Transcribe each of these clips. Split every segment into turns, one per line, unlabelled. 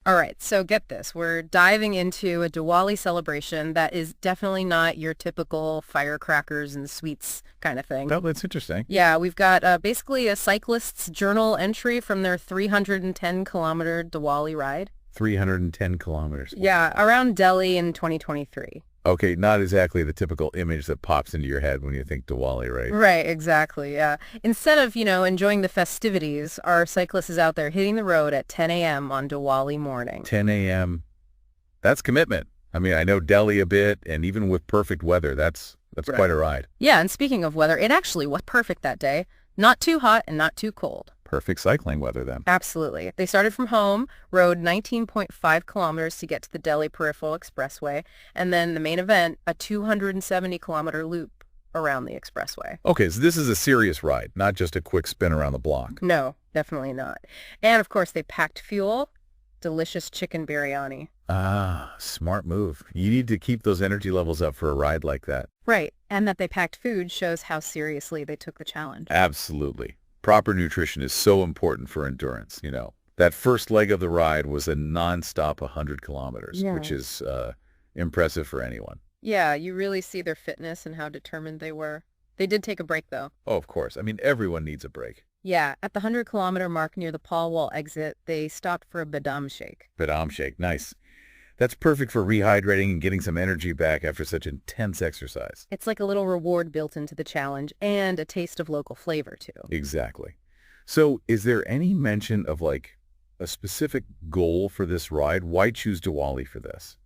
All right, so get this. We're diving into a Diwali celebration that is definitely not your typical firecrackers and sweets kind of thing.
Oh, that's interesting.
Yeah, we've got basically a cyclist's journal entry from their 310-kilometer Diwali ride.
310 kilometers.
Yeah, around Delhi in 2023.
Okay, not exactly the typical image that pops into your head when you think Diwali, right?
Right, exactly, yeah. Instead of, enjoying the festivities, our cyclist is out there hitting the road at 10 a.m. on Diwali morning.
10 a.m. That's commitment. I mean, I know Delhi a bit, and even with perfect weather, that's
Right.
quite a ride.
Yeah, and speaking of weather, it actually was perfect that day. Not too hot and not too cold.
Perfect cycling weather then.
Absolutely. They started from home, rode 19.5 kilometers to get to the Delhi Peripheral Expressway, and then the main event, a 270-kilometer loop around the expressway.
Okay, so this is a serious ride, not just a quick spin around the block.
No, definitely not. And of course, they packed fuel, delicious chicken biryani.
Ah, smart move. You need to keep those energy levels up for a ride like that.
Right, and that they packed food shows how seriously they took the challenge.
Absolutely. Proper nutrition is so important for endurance, you know. That first leg of the ride was a nonstop 100 kilometers,
Yeah.
which is impressive for anyone.
Yeah, you really see their fitness and how determined they were. They did take a break, though.
Oh, of course. I mean, everyone needs a break.
Yeah, at the 100-kilometer mark near the Paul Wall exit, they stopped for a badam shake.
Badam shake, nice. That's perfect for rehydrating and getting some energy back after such intense exercise.
It's like a little reward built into the challenge and a taste of local flavor, too.
Exactly. So is there any mention of like a specific goal for this ride? Why choose Diwali for this?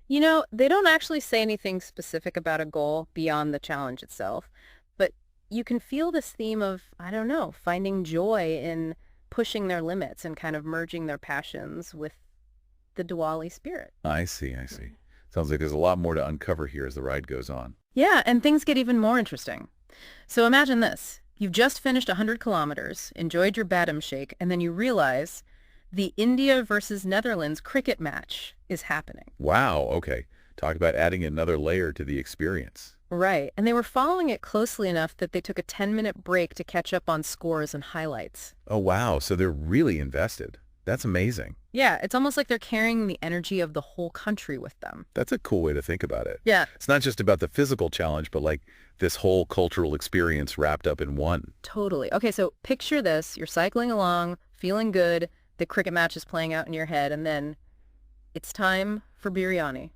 They don't actually say anything specific about a goal beyond the challenge itself, but you can feel this theme of, I don't know, finding joy in pushing their limits and kind of merging their passions with the Diwali spirit.
I see, I see. Sounds like there's a lot more to uncover here as the ride goes on.
Yeah, and things get even more interesting. So imagine this. You've just finished 100 kilometers, enjoyed your badam shake, and then you realize the India versus Netherlands cricket match is happening.
Wow, okay. Talk about adding another layer to the experience.
Right, and they were following it closely enough that they took a 10-minute break to catch up on scores and highlights.
Oh, wow. So they're really invested. That's amazing.
Yeah, it's almost like they're carrying the energy of the whole country with them.
That's a cool way to think about it.
Yeah,
It's not just about the physical challenge, but like this whole cultural experience wrapped up in one.
totally. Okay, so picture this. You're cycling along, feeling good, the cricket match is playing out in your head, and then it's time for biryani.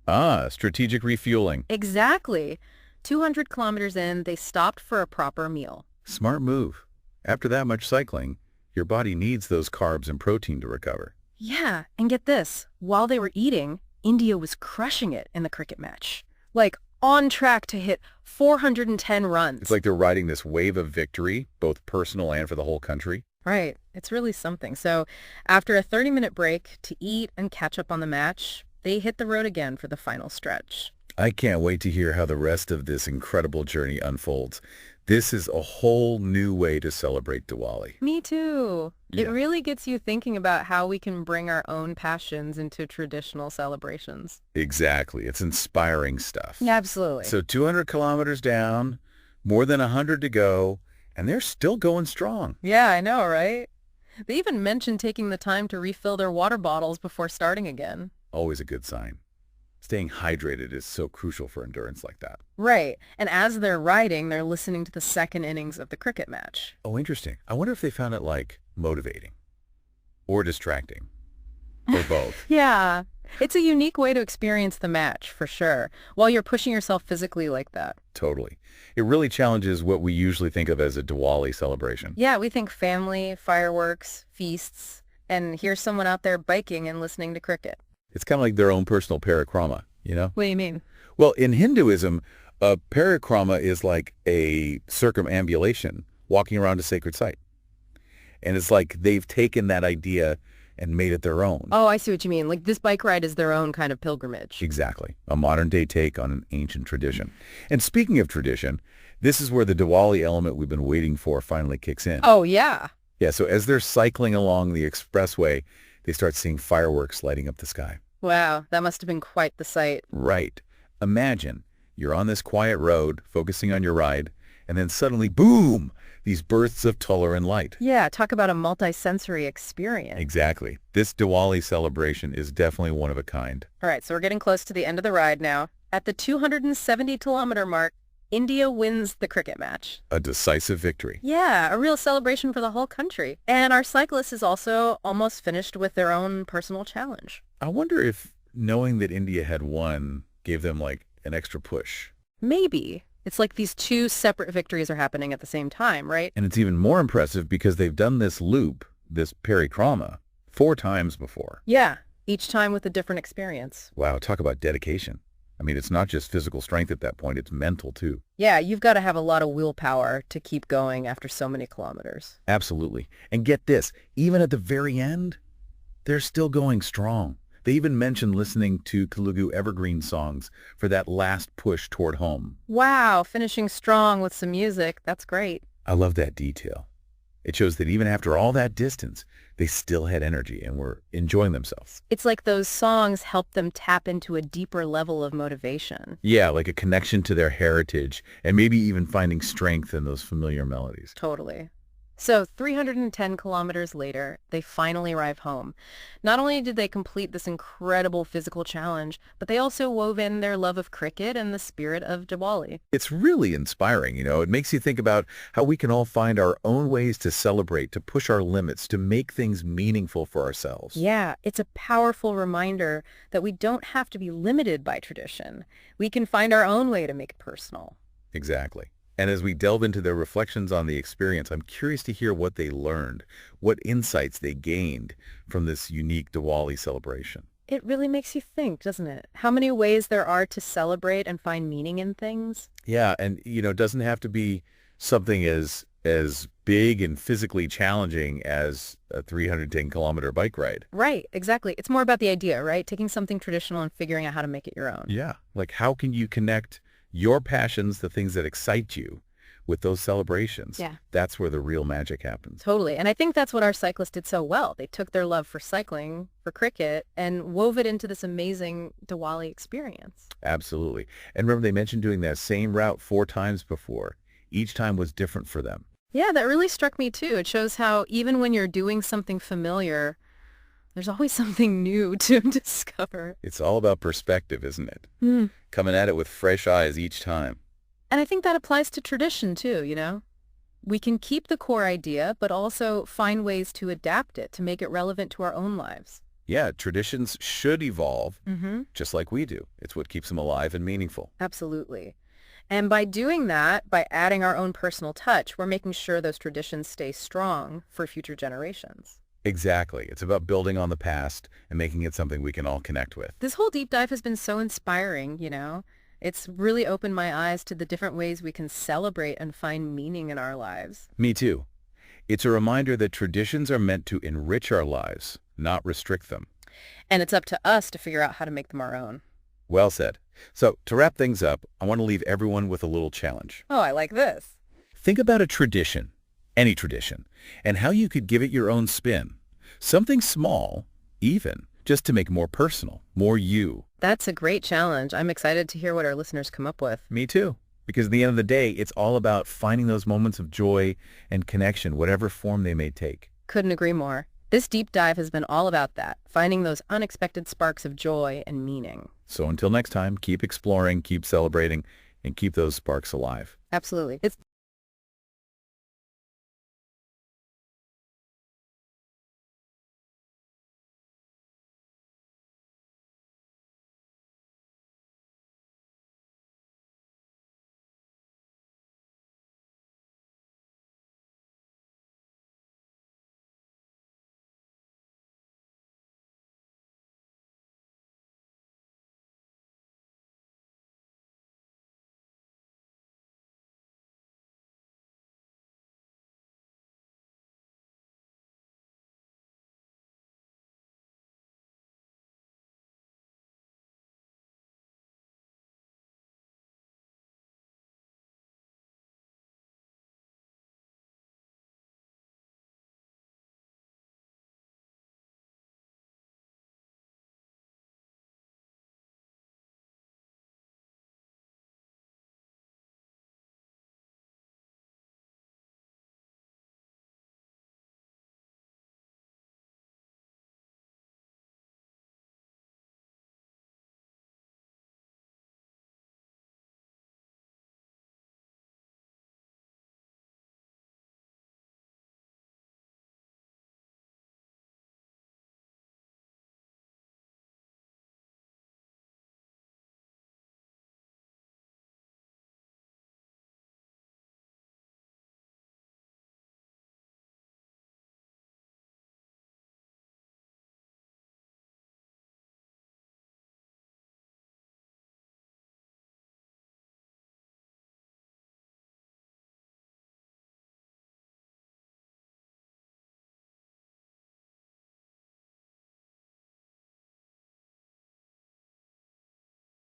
Ah, strategic refueling.
Exactly. 200 kilometers in, they stopped for a proper meal.
Smart move. After that much cycling, your body needs those carbs and protein to recover.
Yeah, and get this. While they were eating, India was crushing it in the cricket match. Like, on track to hit 410 runs.
It's like they're riding this wave of victory, both personal and for the whole country.
Right. It's really something. So after a 30-minute break to eat and catch up on the match, they hit the road again for the final stretch.
I can't wait to hear how the rest of this incredible journey unfolds. This is a whole new way to celebrate Diwali.
Me too. It
Yeah.
really gets you thinking about how we can bring our own passions into traditional celebrations.
Exactly. It's inspiring stuff.
Absolutely.
So 200 kilometers down, more than 100 to go, and they're still going strong.
Yeah, I know, right? They even mentioned taking the time to refill their water bottles before starting again.
Always a good sign. Staying hydrated is so crucial for endurance like that.
Right. And as they're riding, they're listening to the second innings of the cricket match.
Oh, interesting. I wonder if they found it like motivating or distracting or both.
Yeah. It's a unique way to experience the match, for sure, while you're pushing yourself physically like that.
Totally. It really challenges what we usually think of as a Diwali celebration.
Yeah, we think family, fireworks, feasts, and here's someone out there biking and listening to cricket.
It's kind of like their own personal parikrama, you know?
What do you mean?
Well, in Hinduism, a parikrama is like a circumambulation, walking around a sacred site. And it's like they've taken that idea and made it their own.
Oh, I see what you mean. Like this bike ride is their own kind of pilgrimage.
Exactly. A modern-day take on an ancient tradition. And speaking of tradition, this is where the Diwali element we've been waiting for finally kicks in.
Oh, yeah.
Yeah, so as they're cycling along the expressway, they start seeing fireworks lighting up the sky.
Wow, that must have been quite the sight.
Right. Imagine you're on this quiet road, focusing on your ride, And then suddenly, boom, these bursts of color and light.
Yeah, talk about a multi-sensory experience.
Exactly. This Diwali celebration is definitely one of a kind.
All right, so we're getting close to the end of the ride now. At the 270-kilometer mark, India wins the cricket match.
A decisive victory.
Yeah, a real celebration for the whole country. And our cyclist is also almost finished with their own personal challenge.
I wonder if knowing that India had won gave them like an extra push.
Maybe. It's like these two separate victories are happening at the same time, right?
And it's even more impressive because they've done this loop, this parikrama, 4 times before.
Yeah, each time with a different experience.
Wow, talk about dedication. I mean, it's not just physical strength at that point, it's mental too.
Yeah, you've got to have a lot of willpower to keep going after so many kilometers.
Absolutely. And get this, even at the very end, they're still going strong. They even mentioned listening to Telugu evergreen songs for that last push toward home.
Wow, finishing strong with some music. That's great.
I love that detail. It shows that even after all that distance, they still had energy and were enjoying themselves.
It's like those songs help them tap into a deeper level of motivation.
Yeah, like a connection to their heritage and maybe even finding strength in those familiar melodies.
Totally. So 310 kilometers later, they finally arrive home. Not only did they complete this incredible physical challenge, but they also wove in their love of cricket and the spirit of Diwali.
It's really inspiring, you know. It makes you think about how we can all find our own ways to celebrate, to push our limits, to make things meaningful for ourselves.
Yeah, it's a powerful reminder that we don't have to be limited by tradition. We can find our own way to make it personal.
Exactly. And as we delve into their reflections on the experience, I'm curious to hear what they learned, what insights they gained from this unique Diwali celebration.
It really makes you think, doesn't it? How many ways there are to celebrate and find meaning in things?
Yeah, and it doesn't have to be something as big and physically challenging as a 310-kilometer bike ride.
Right, exactly. It's more about the idea, right? Taking something traditional and figuring out how to make it your own.
Yeah, like how can you connect your passions, the things that excite you, with those celebrations?
Yeah.
That's where the real magic happens.
Totally. And I think that's what our cyclists did so well. They took their love for cycling, for cricket, and wove it into this amazing Diwali experience.
Absolutely. And remember, they mentioned doing that same route 4 times before. Each time was different for them.
Yeah, that really struck me too. It shows how even when you're doing something familiar, there's always something new to discover.
It's all about perspective, isn't it?
Mm.
Coming at it with fresh eyes each time.
And I think that applies to tradition too, you know? We can keep the core idea, but also find ways to adapt it to make it relevant to our own lives.
Yeah, traditions should evolve
Mm-hmm.
just like we do. It's what keeps them alive and meaningful.
Absolutely. And by doing that, by adding our own personal touch, we're making sure those traditions stay strong for future generations.
Exactly. It's about building on the past and making it something we can all connect with.
This whole deep dive has been so inspiring, you know? It's really opened my eyes to the different ways we can celebrate and find meaning in our lives.
Me too. It's a reminder that traditions are meant to enrich our lives, not restrict them.
And it's up to us to figure out how to make them our own.
Well said. So, to wrap things up, I want to leave everyone with a little challenge.
Oh, I like this.
Think about a tradition, any tradition, and how you could give it your own spin. Something small, even, just to make it more personal, more you.
That's a great challenge. I'm excited to hear what our listeners come up with.
Me too. Because at the end of the day, it's all about finding those moments of joy and connection, whatever form they may take.
Couldn't agree more. This deep dive has been all about that, finding those unexpected sparks of joy and meaning.
So until next time, keep exploring, keep celebrating, and keep those sparks alive.
Absolutely. It's